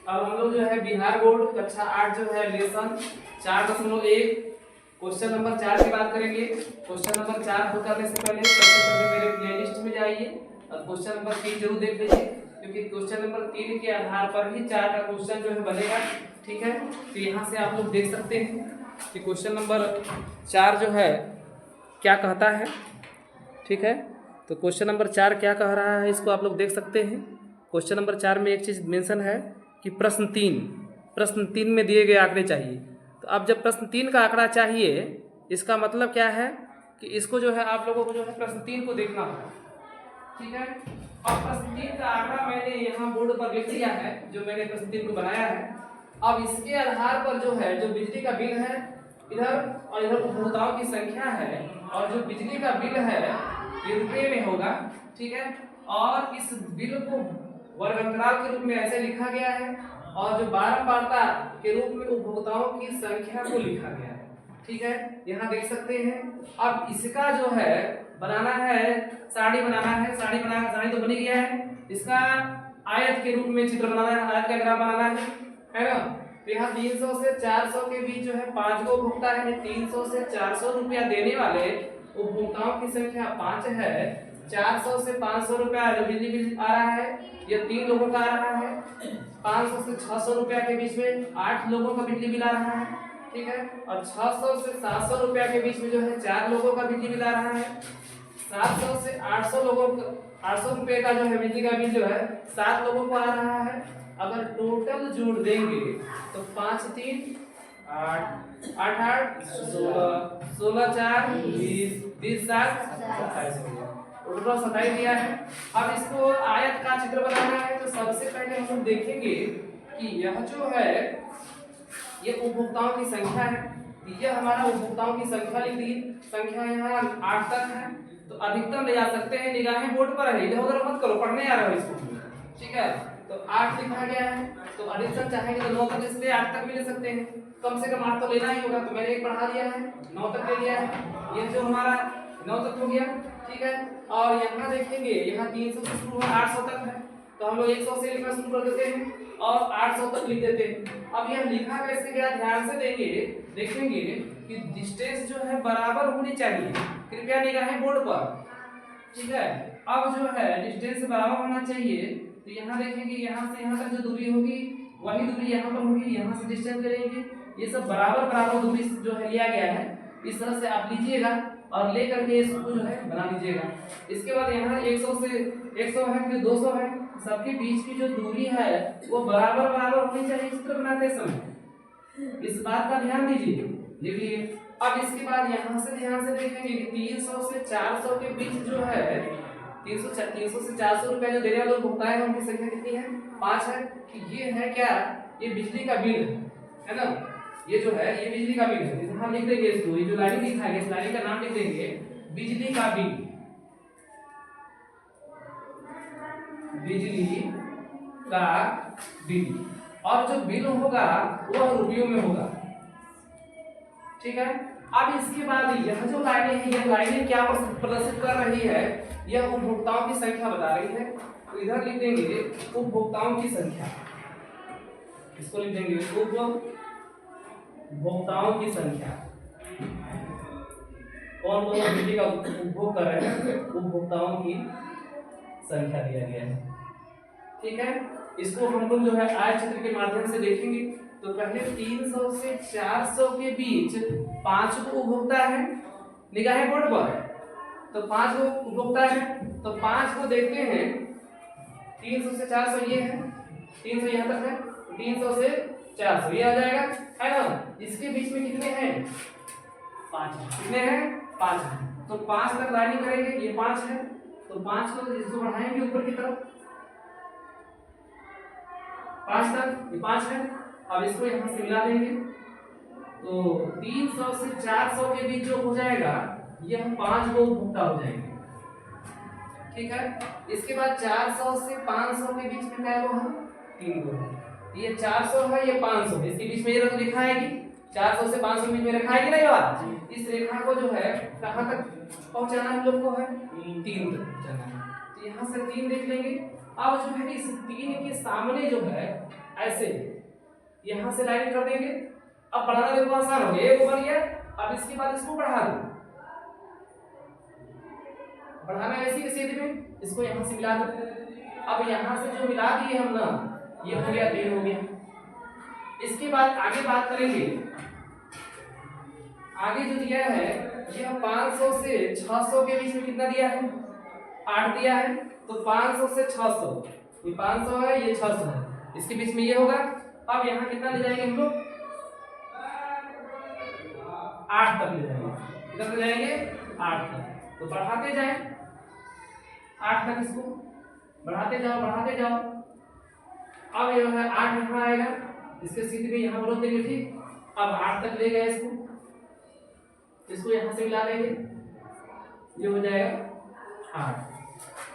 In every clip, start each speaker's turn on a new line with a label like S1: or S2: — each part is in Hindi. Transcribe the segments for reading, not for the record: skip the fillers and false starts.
S1: अब हम लोग जो है बिहार बोर्ड कक्षा 8 जो है लेसन 4.1 क्वेश्चन नंबर 4 की बात करेंगे। क्वेश्चन नंबर 4 हल करने से पहले सबसे पहले मेरे प्लेलिस्ट में जाइए और क्वेश्चन नंबर 3 जरूर देख लीजिए, क्योंकि क्वेश्चन नंबर 3 के आधार पर ही 4 का क्वेश्चन जो है बनेगा। ठीक है, तो यहाँ से आप लोग देख सकते हैं कि क्वेश्चन नंबर 4 जो है क्या कहता है। ठीक है, तो क्वेश्चन नंबर 4 क्या कह रहा है इसको आप लोग देख सकते हैं। क्वेश्चन नंबर 4 में एक चीज़ मेंशन है कि प्रश्न 3 में दिए गए आंकड़े चाहिए। तो अब जब प्रश्न 3 का आंकड़ा चाहिए, इसका मतलब क्या है कि इसको जो है आप लोगों को जो है प्रश्न 3 को देखना होगा। ठीक है, अब प्रश्न 3 का आंकड़ा मैंने यहाँ बोर्ड पर लिख दिया है, जो मैंने प्रश्न 3 को बनाया है। अब इसके आधार पर जो है, जो बिजली का बिल है इधर और इधर उपभोक्ताओं की संख्या है, और जो बिजली का बिल है ये रुपये में होगा। ठीक है, और इस बिल को वर्गांतराल के रूप में ऐसे लिखा गया है, और जो बारंबारता के रूप में उपभोक्ताओं की संख्या को लिखा गया है। ठीक है, यहाँ देख सकते हैं। अब इसका जो है बनाना है, साड़ी बनाना है, साड़ी तो बनी गया है। इसका आयत के रूप में चित्र बनाना है, आयत का ग्राफ बनाना है ना। तो यहाँ 300 से 400 के बीच जो है 5 को उपभोक्ता है। 300 से 400 रुपया देने वाले उपभोक्ताओं की संख्या 5 है। 400 से 500 रुपया जो बिजली बिल आ रहा है ये 3 लोगों का आ रहा है। 500 से 600 रुपया के बीच में 8 लोगों का बिजली बिल आ रहा है। ठीक है, और 600 से 700 रुपया के बीच में जो है 4 लोगों का बिजली बिल आ रहा है। 700 से 800 लोगों का 800 रुपये का जो है बिजली का बिल जो है 7 लोगों को आ रहा है। अगर टोटल जोड़ देंगे तो 5 3 8 8 8 16 16 4 20 20 7 27 हो गया। टोटल 27 दिया है। अब इसको आयत का चित्र बनाना है, तो सबसे पहले हम लोग देखेंगे कि यह जो है ये उपभोक्ताओं की संख्या है। यह हमारा उपभोक्ताओं की संख्या लिख दी। संख्या यहाँ 8 तक है, तो अधिकतम ले जा सकते हैं। निगाहें बोर्ड पर है, इधर उधर मत करो, पढ़ने आ रहे हो इसको। ठीक है, तो 8 लिखा गया है, तो अधिकतम चाहेंगे तो 9 तक ले सकते हैं, 8 तक भी ले सकते हैं। कम से कम 8 तो लेना ही होगा, तो मैंने एक बढ़ा दिया है, 9 तक ले लिया है। ये जो हमारा 9 तक हो गया। ठीक है, और यहाँ देखेंगे, यहाँ 300 से शुरू है, 800 तक है, तो हम लोग 100 से लिखना शुरू कर देते हैं और 800 तक लिख देते हैं। अब यह लिखा कैसे गया ध्यान से देखेंगे कि डिस्टेंस जो है बराबर होनी चाहिए। कृपया निगाहें बोर्ड पर। ठीक है, अब जो है डिस्टेंस बराबर होना चाहिए, तो यहाँ देखेंगे यहाँ से यहाँ तक जो दूरी होगी वही दूरी यहाँ पर होगी। यहाँ से डिस्टेंस करेंगे, ये सब बराबर दूरी जो है लिया गया है। इस तरह से आप लीजिएगा और ले करके इसको जो है बना लीजिएगा। इसके बाद यहाँ 100 से 100 है, फिर 200 है, सबके बीच की जो दूरी है वो बराबर होनी चाहिए चित्र बनाते समय। इस बात का ध्यान दीजिए, लिखिए। अब इसके बाद यहाँ से ध्यान से देखेंगे कि 300 से 400 के बीच जो है 300 से 400 रुपया जो देने वाले उपभोक्ता है उनकी संख्या कितनी है? 5 है। कि ये है क्या? ये बिजली का बिल है ना। ये जो है ये बिजली का बिल है। हम लिख देंगे इसको, ये जो लाइन लिखा है इस लाइन का नाम लिख देंगे बिजली का बिल। बिजली का बिल, और जो बिल होगा वह रुपयों में होगा। ठीक है, अब इसके बाद यह जो लाइनें हैं, यह लाइनें क्या प्रदर्शित कर रही है? यह उपभोक्ताओं की संख्या बता रही है। तो इधर लिख देंगे उपभोक्ताओं की संख्या, इसको लिख देंगे उपभोक्ताओं की संख्या। कौन कौन बिजली का उपभोग कर रहे हैं, उपभोक्ताओं की संख्या दिया गया है। ठीक है, इसको हम लोग जो है आयत चित्र के माध्यम से देखेंगे। तो पहले 300 से 400 के बीच 5 को उपभोक्ता है। निगाहें बोर्ड पर, तो 5 को उपभोक्ता है, तो 5 को देखते हैं। 300 से 400 ये है, 300 यहाँ तक है, 300 से 400 ये आ जाएगा, है ना। इसके बीच में कितने हैं? 5। कितने हैं? 5 हैं। तो 5 तक लाइनिंग करेंगे, ये 5 है, तो 5 को इसको बढ़ाएंगे ऊपर की तरफ 5 तक, ये 5 है। अब इसको यहाँ से मिला देंगे, तो 300 से 400 के बीच जो हो जाएगा ये हम 5 को उपभोक्ता हो जाएंगे। ठीक है, इसके बाद 400 से 500 के बीच में क्या है? 3 को। ये 400 है, ये 500 है, इसके बीच में ये लिखा है कि 400 से 500 के बीच में रखा है कि नहीं बात। इस रेखा को जो है कहाँ तक पहुंचाना है लोग को है? 3 तक पहुंचाना है। तो यहाँ से 3 देख लेंगे। अब जो है इस 3 के सामने जो है ऐसे यहाँ से लाइन कर देंगे। अब बढ़ाना देखो आसान हो गया, एक ऊपर गया, अब इसके बाद इसको बढ़ा दो, बढ़ाना ऐसी के सीधे में, इसको यहाँ से मिला दो। अब यहाँ से जो मिला दिए हम ना, ये हो गया 3 हो गया। इसके बाद आगे बात करेंगे, आगे जो दिया है ये 500 से 600 के बीच में कितना दिया है, 8 दिया है। तो 500 से 600, ये 500 है, ये 600 है, इसके बीच में ये होगा। अब यहाँ कितना ले जाएंगे हम लोग, 8 तक ले जाएंगे, कितना ले जाएंगे, 8 तक। तो बढ़ाते जाए 8 तक, इसको बढ़ाते जाओ बढ़ाते जाओ। अब ये है 8 यहाँ आएगा, इसके सीधे में यहाँ रोक देंगे, ठीक। अब 8 तक ले गए इसको, इसको यहाँ से मिला देंगे, ये हो जाएगा 8।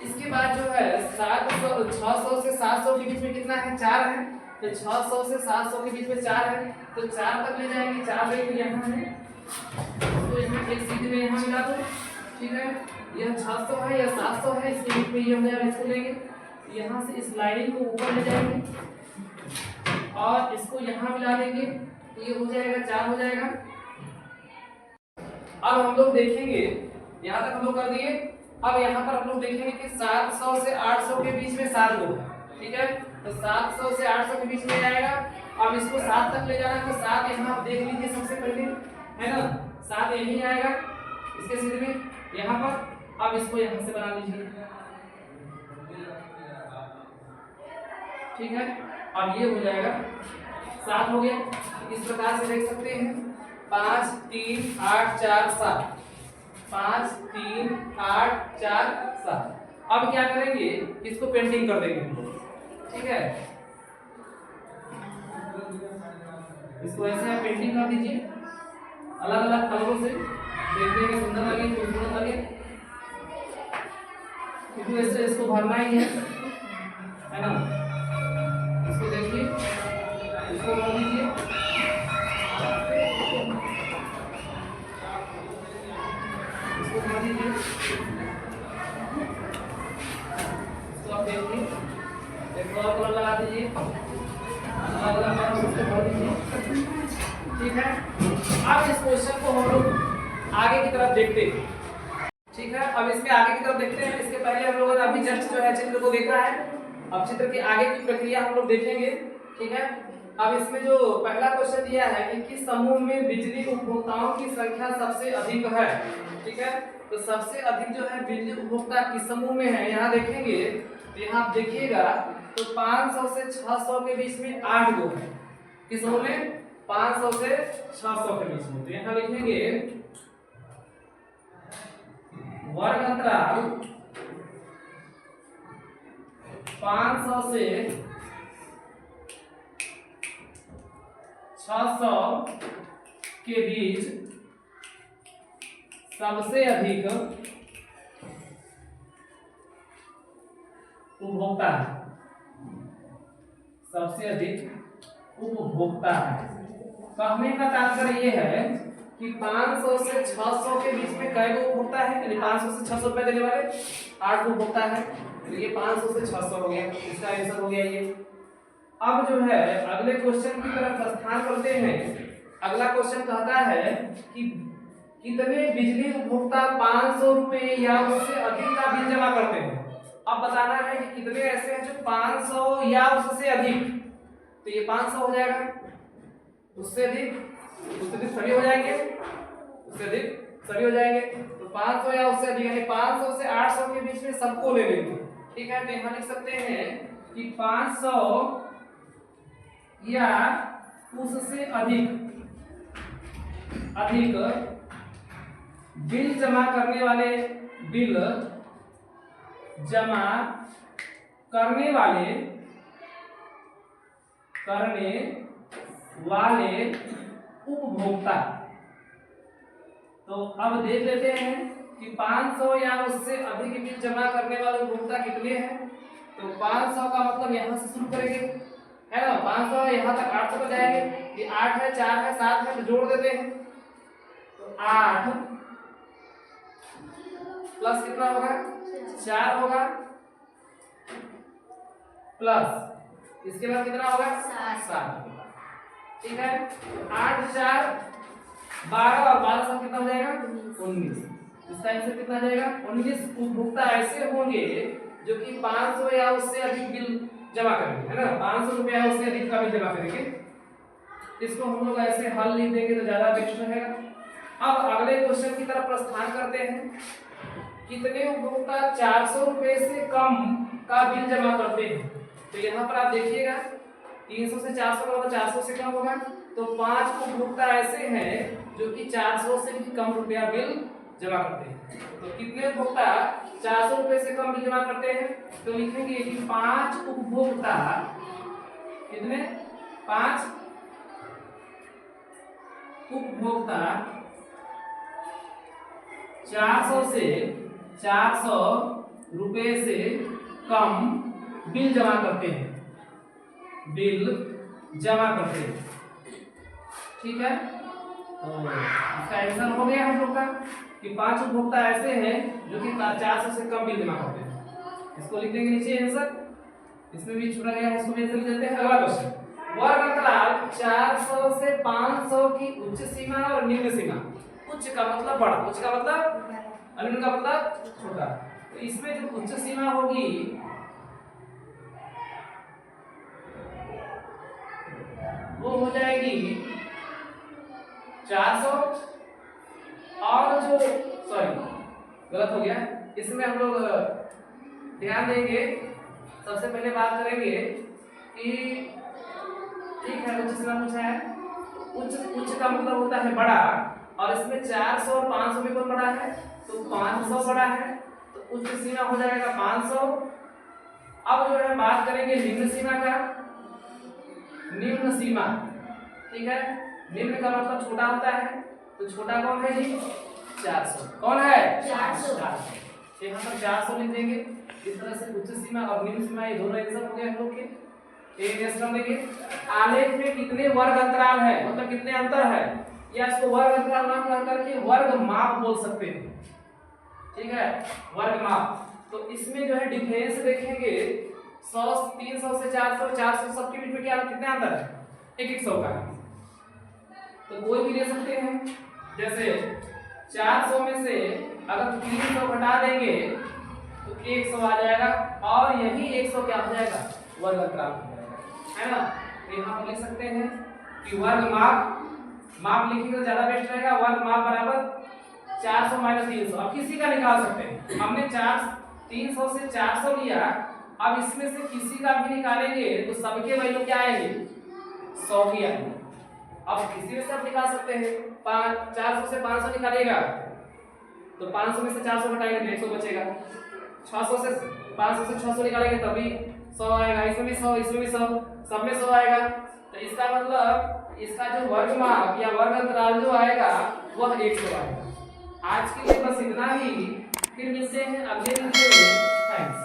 S1: इसके बाद जो है 600 से 700 के बीच में कितना है, 4 है। तो 600 से 700 के बीच में 4 है, तो 4 तक ले जाएंगे, 4 लेके यहाँ है, तो यहाँ एक सीधे में यहाँ मिला दो, ठीक है। यह 600 है, यह 700 है, इसके बीच में ये हो जाएगा, इसको लेंगे यहाँ से, इस लाइन को ऊपर ले जाएंगे और इसको यहाँ मिला देंगे, ये हो जाएगा 4 हो जाएगा। अब हम लोग देखेंगे, यहाँ तक हम लोग कर दिए। अब यहाँ पर हम लोग देखेंगे कि 700 से 800 के बीच में 7 गो है, ठीक है। तो 700 से 800 के बीच में जाएगा। अब इसको 7 तक ले जाना, तो 7 यहाँ आप देख लीजिए सबसे पहले, है ना, 7 यही आएगा इसके सीधे में यहाँ पर। अब इसको यहाँ से बना लीजिए, ठीक है। अब ये हो जाएगा 7 हो गया। इस प्रकार से देख सकते हैं, 5 3 8 4 7, 5 3 8 4 7। अब क्या करेंगे, इसको पेंटिंग कर देंगे, ठीक है। इसको ऐसे आप पेंटिंग कर दीजिए अलग अलग कलरों से, देखने में सुंदर लगे, खूबसूरत लगे, क्योंकि ऐसे इसको भरना ही है ना। इसको देखिए, इसको भर दीजिए, इसको भर दीजिए, इसको आप देखिए, एक और कलर लगा दीजिए, अलग अलग कलर उसको भर दीजिए, ठीक है। अब इस क्वेश्चन को हम लोग आगे की तरफ देखते हैं, ठीक है। अब इसके आगे की तरफ देखते हैं। इसके पहले हम लोगों ने अभी जस्ट जो है चित्र को देखा है, अब चित्र की आगे की प्रक्रिया हम लोग देखेंगे, ठीक है। अब इसमें जो पहला क्वेश्चन दिया है कि किस समूह में बिजली उपभोक्ताओं की संख्या सबसे अधिक है, ठीक है। तो सबसे अधिक जो है बिजली उपभोक्ता किस समूह में है, यहाँ देखेंगे तो यहाँ आप देखिएगा तो 500 से 600 के बीच में 8 गो है, किस समूह में, 500 से 600 के बीच में। तो यहाँ लिखेंगे वर्ग अंतराल 500 से 600 के बीच सबसे अधिक उपभोक्ता है, सबसे अधिक उपभोक्ता है। कहने का तात्पर्य ये है कि 500 से 600 के बीच में कै गो उपभोक्ता है, यानी 500 से 600 रुपए देने वाले 8 गो उपभोक्ता है। तो ये 500 से 600 हो गया, इसका आंसर हो गया ये। अब जो है अगले क्वेश्चन की तरफ प्रस्थान करते हैं। अगला क्वेश्चन कहता है कि कितने बिजली उपभोक्ता 500 रुपए या उससे अधिक का बिल जमा करते हैं। अब बताना है कि कितने ऐसे हैं जो 500 या उससे अधिक, तो ये 500 हो जाएगा, उससे अधिक सभी हो जाएंगे, उससे अधिक सभी हो जाएंगे। तो 500 या उससे अधिक यानी 500 से 800 के बीच में सबको ले लेंगे, ठीक है। तो यहाँ लिख सकते हैं कि 500 या उससे अधिक बिल जमा करने वाले उपभोक्ता। तो अब देख लेते हैं कि 500 या उससे अधिक बिल जमा करने वाले उपभोक्ता कितने हैं। तो 500 का मतलब यहाँ से शुरू करेंगे, है ना, 500 है, यहाँ तक 800 तक जाएंगे। ये 8 है, 4 है, 7 है, तो जोड़ देते हैं। तो 8 प्लस कितना होगा, 4 होगा, प्लस इसके बाद कितना होगा 7। ठीक है, 8 4 12 और 12 सब कितना हो जाएगा 19। इसका आंसर कितना जाएगा 19 उपभोक्ता ऐसे होंगे जो कि 500 या उससे अधिक बिल जमा करेंगे, है ना, 500 रुपया या उससे अधिक का बिल जमा करेंगे। इसको हम लोग ऐसे हल लिख देंगे तो ज्यादा बेस्ट रहेगा। अब अगले क्वेश्चन की तरफ प्रस्थान करते हैं। कितने उपभोक्ता 400 रुपए से कम का बिल जमा करते हैं? तो यहाँ पर आप देखिएगा 300 से 400 का मतलब 400 से कम होगा, तो 5 उपभोक्ता ऐसे हैं जो कि 400 से भी कम रुपया बिल जमा करते हैं। तो कितने उपभोक्ता 400 रुपए से कम बिल जमा करते हैं? तो लिखेंगे कि 5 उपभोक्ता, कितने 5 उपभोक्ता 400 रुपए से कम बिल जमा करते हैं, बिल जमा करते हैं। ठीक है, तो इसका आंसर हो गया हम लोग का कि 5 उपभोक्ता ऐसे हैं जो कि 400 से कम बिल जमा करते हैं। इसको लिख देंगे नीचे आंसर, इसमें भी छूटा गया है, इसको भी आंसर लिख देते हैं। अगला क्वेश्चन, वर्ग अंतराल 400 से 500 की उच्च सीमा और निम्न सीमा। उच्च का मतलब बड़ा, उच्च का मतलब और निम्न का मतलब छोटा। तो इसमें जो उच्च सीमा होगी वो हो जाएगी 400, और जो गलत हो गया, इसमें हम लोग ध्यान देंगे। सबसे पहले बात करेंगे कि ठीक है, उच्च सीमा पूछा है, उच्च का मतलब होता है बड़ा, और इसमें 400 और 500 में कौन बड़ा है? तो 500 बड़ा है, तो उच्च सीमा हो जाएगा 500। अब जो है बात करेंगे निम्न सीमा का। निम्न सीमा, ठीक है, निम्न का मतलब छोटा होता है, तो छोटा कौन है जी 400। कौन है 400। यहाँ पर 400 लिख देंगे। इस तरह से उच्च सीमा और निम्न सीमा ये दोनों आंसर हो गए हम लोग के। एक नेक्स्ट देंगे, आलेख में कितने वर्ग अंतराल है, मतलब कितने अंतर है, या इसको वर्ग अंतराल नाम ना करके वर्ग माप बोल सकते हैं। ठीक है, वर्ग माप। तो इसमें जो है डिफरेंस देखेंगे 100 300 से 400 400 सबके बीच में क्या कितने अंतर है? 100 का। तो कोई भी ले सकते हैं, जैसे 400 में से अगर 300 घटा देंगे तो 100 आ जाएगा, और यही 100 क्या हो जाएगा वर्ग अंतराल हो जाएगा, है ना। तो यहाँ पर लिख सकते हैं कि वर्ग माप लिखेंगे तो ज्यादा बेस्ट रहेगा। वर्ग माप बराबर 400 माइनस 300। अब किसी का निकाल सकते हैं, हमने 300 से 400 लिया, अब इसमें से किसी का भी निकालेंगे तो सबके वैल्यू क्या आएंगे 100 की आएंगे। अब किसी में से आप निकाल सकते हैं, 400 से 500 निकालिएगा तो 500 में से 400 घटाएंगे तो 100 बचेगा। 500 से 600 निकालेंगे तभी 100 आएगा, इसमें भी 100, इसमें भी 100, सब में 100 आएगा। तो इसका मतलब इसका जो वर्ग माप या वर्ग अंतराल जो आएगा वह 100 आएगा। आज के लिए बस इतना ही, फिर मिलते हैं अगले वीडियो में। थैंक्स।